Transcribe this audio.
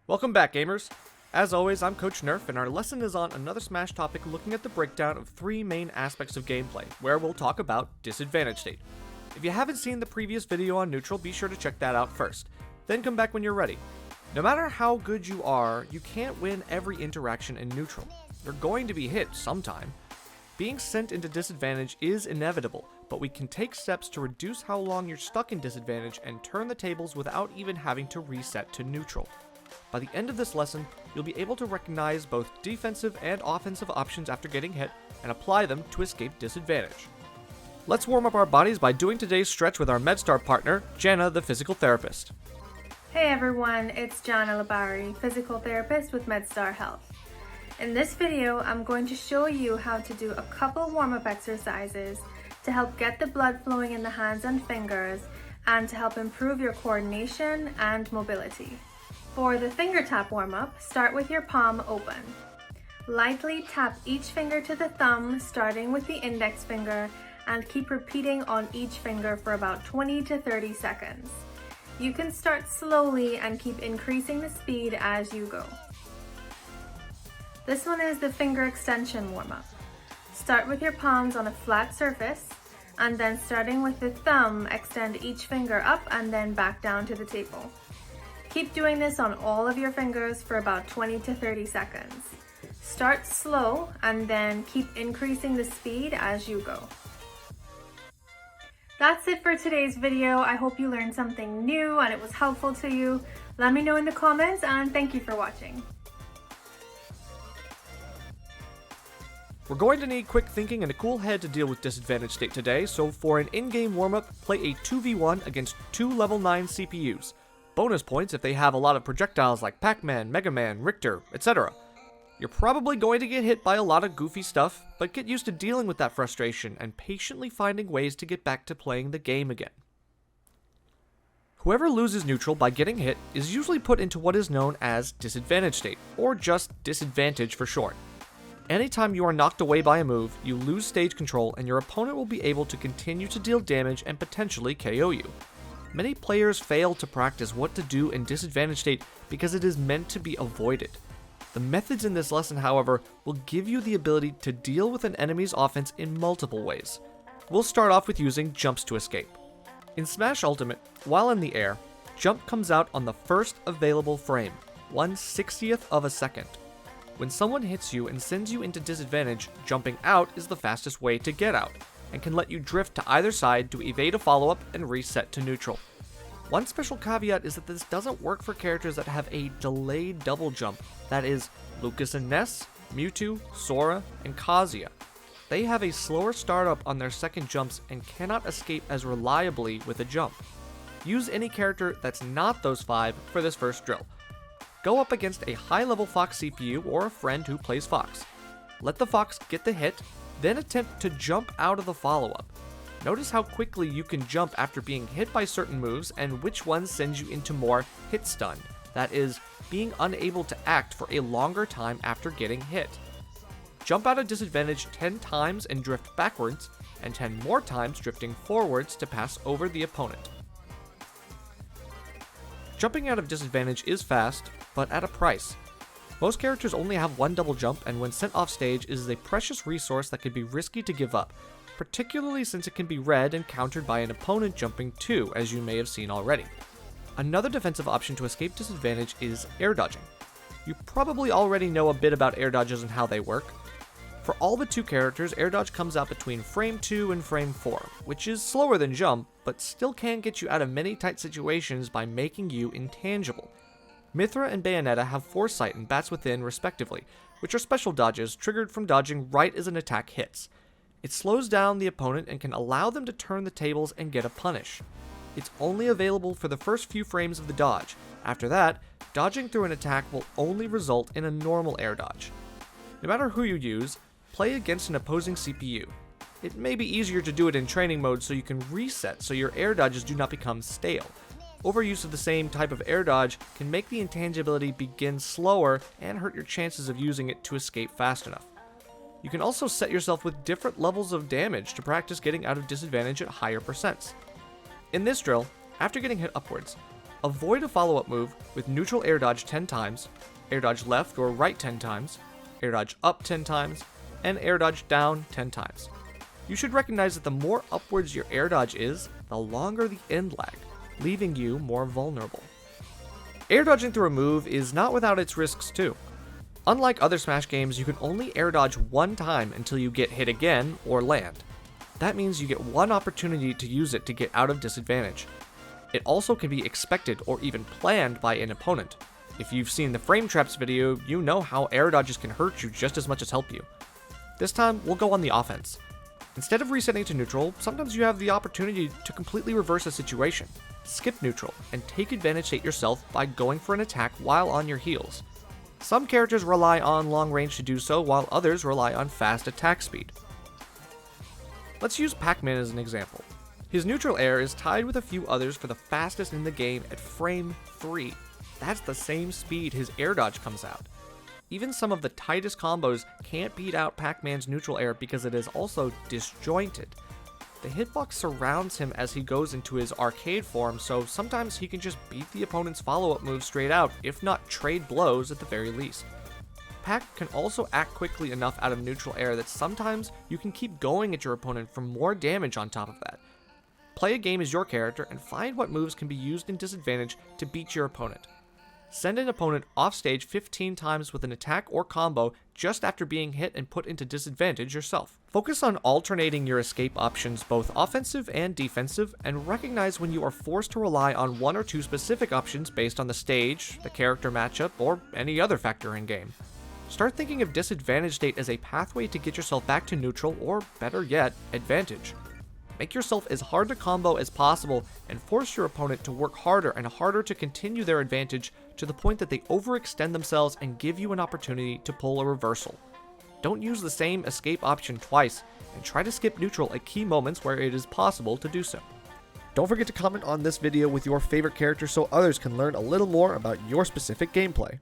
Welcome back, gamers! As always, I'm Coach Nerf, and our lesson is on another Smash topic looking at the breakdown of three main aspects of gameplay, where we'll talk about disadvantage state. If you haven't seen the previous video on neutral, be sure to check that out first. Then come back when you're ready. No matter how good you are, you can't win every interaction in neutral. You're going to be hit sometime. Being sent into disadvantage is inevitable, but we can take steps to reduce how long you're stuck in disadvantage and turn the tables without even having to reset to neutral. By the end of this lesson, you'll be able to recognize both defensive and offensive options after getting hit and apply them to escape disadvantage. Let's warm up our bodies by doing today's stretch with our MedStar partner, Jana the physical therapist. Hey everyone, it's Jana Labari, physical therapist with MedStar Health. In this video, I'm going to show you how to do a couple warm-up exercises to help get the blood flowing in the hands and fingers and to help improve your coordination and mobility. For the finger tap warm-up, start with your palm open. Lightly tap each finger to the thumb, starting with the index finger, and keep repeating on each finger for about 20 to 30 seconds. You can start slowly and keep increasing the speed as you go. This one is the finger extension warm-up. Start with your palms on a flat surface, and then starting with the thumb, extend each finger up and then back down to the table. Keep doing this on all of your fingers for about 20 to 30 seconds. Start slow and then keep increasing the speed as you go. That's it for today's video. I hope you learned something new and it was helpful to you. Let me know in the comments, and thank you for watching. We're going to need quick thinking and a cool head to deal with disadvantage state today, so for an in-game warm-up, play a 2v1 against two level 9 CPUs. Bonus points if they have a lot of projectiles like Pac-Man, Mega Man, Richter, etc. You're probably going to get hit by a lot of goofy stuff, but get used to dealing with that frustration and patiently finding ways to get back to playing the game again. Whoever loses neutral by getting hit is usually put into what is known as disadvantage state, or just disadvantage for short. Anytime you are knocked away by a move, you lose stage control and your opponent will be able to continue to deal damage and potentially KO you. Many players fail to practice what to do in disadvantage state because it is meant to be avoided. The methods in this lesson, however, will give you the ability to deal with an enemy's offense in multiple ways. We'll start off with using jumps to escape. In Smash Ultimate, while in the air, jump comes out on the first available frame, 1/60th of a second. When someone hits you and sends you into disadvantage, jumping out is the fastest way to get out, and can let you drift to either side to evade a follow-up and reset to neutral. One special caveat is that this doesn't work for characters that have a delayed double jump, that is, Lucas and Ness, Mewtwo, Sora, and Kazuya. They have a slower startup on their second jumps and cannot escape as reliably with a jump. Use any character that's not those five for this first drill. Go up against a high-level Fox CPU or a friend who plays Fox. Let the Fox get the hit, then attempt to jump out of the follow-up. Notice how quickly you can jump after being hit by certain moves and which ones sends you into more hit stun, that is, being unable to act for a longer time after getting hit. Jump out of disadvantage 10 times and drift backwards, and 10 more times drifting forwards to pass over the opponent. Jumping out of disadvantage is fast, but at a price. Most characters only have one double jump, and when sent off stage, it is a precious resource that can be risky to give up, particularly since it can be read and countered by an opponent jumping too, as you may have seen already. Another defensive option to escape disadvantage is air dodging. You probably already know a bit about air dodges and how they work. For all but two characters, air dodge comes out between frame 2 and frame 4, which is slower than jump, but still can get you out of many tight situations by making you intangible. Mithra and Bayonetta have Foresight and Bats Within respectively, which are special dodges triggered from dodging right as an attack hits. It slows down the opponent and can allow them to turn the tables and get a punish. It's only available for the first few frames of the dodge. After that, dodging through an attack will only result in a normal air dodge. No matter who you use, play against an opposing CPU. It may be easier to do it in training mode so you can reset so your air dodges do not become stale. Overuse of the same type of air dodge can make the intangibility begin slower and hurt your chances of using it to escape fast enough. You can also set yourself with different levels of damage to practice getting out of disadvantage at higher percents. In this drill, after getting hit upwards, Avoid a follow-up move with neutral air dodge 10 times, air dodge left or right 10 times, air dodge up 10 times, and air dodge down 10 times. You should recognize that the more upwards your air dodge is, the longer the end lag, leaving you more vulnerable. Air dodging through a move is not without its risks too. Unlike other Smash games, you can only air dodge one time until you get hit again or land. That means you get one opportunity to use it to get out of disadvantage. It also can be expected or even planned by an opponent. If you've seen the frame traps video, you know how air dodges can hurt you just as much as help you. This time, we'll go on the offense. Instead of resetting to neutral, sometimes you have the opportunity to completely reverse a situation. Skip neutral and take advantage state yourself by going for an attack while on your heels. Some characters rely on long range to do so, while others rely on fast attack speed. Let's use Pac-Man as an example. His neutral air is tied with a few others for the fastest in the game at frame 3. That's the same speed his air dodge comes out. Even some of the tightest combos can't beat out Pac-Man's neutral air because it is also disjointed. The hitbox surrounds him as he goes into his arcade form, so sometimes he can just beat the opponent's follow-up move straight out, if not trade blows at the very least. Pac can also act quickly enough out of neutral air that sometimes you can keep going at your opponent for more damage on top of that. Play a game as your character and find what moves can be used in disadvantage to beat your opponent. Send an opponent off stage 15 times with an attack or combo just after being hit and put into disadvantage yourself. Focus on alternating your escape options, both offensive and defensive, and recognize when you are forced to rely on one or two specific options based on the stage, the character matchup, or any other factor in game. Start thinking of disadvantage state as a pathway to get yourself back to neutral, or better yet, advantage. Make yourself as hard to combo as possible and force your opponent to work harder and harder to continue their advantage to the point that they overextend themselves and give you an opportunity to pull a reversal. Don't use the same escape option twice, and try to skip neutral at key moments where it is possible to do so. Don't forget to comment on this video with your favorite character so others can learn a little more about your specific gameplay.